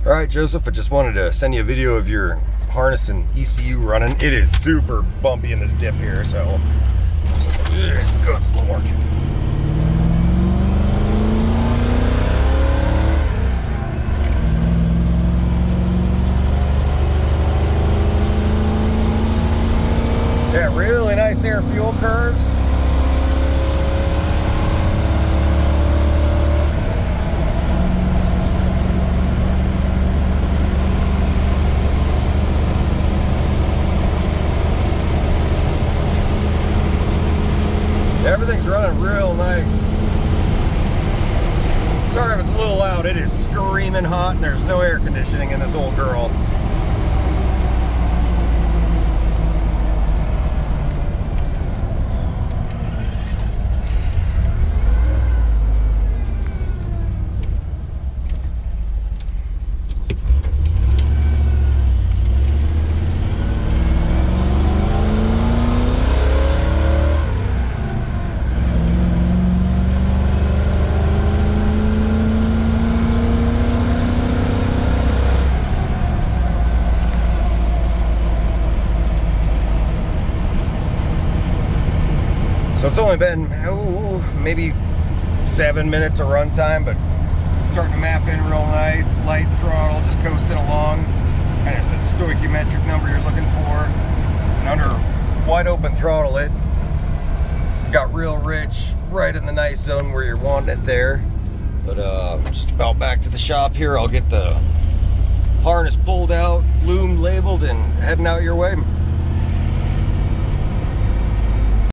All right, Joseph, I just wanted to send you a video of your harness and ECU running. It is super bumpy in this dip here, so good Lord. Yeah, really nice air fuel curves. Everything's running real nice. Sorry if it's a little loud. It is screaming hot and there's no air conditioning in this old girl. So it's only been, maybe 7 minutes of runtime, but it's starting to map in real nice. Light throttle, just coasting along. Kind of that stoichiometric number you're looking for. And under wide open throttle, it got real rich, right in the nice zone where you're wanting it there. But just about back to the shop here. I'll get the harness pulled out, loomed, labeled, and heading out your way.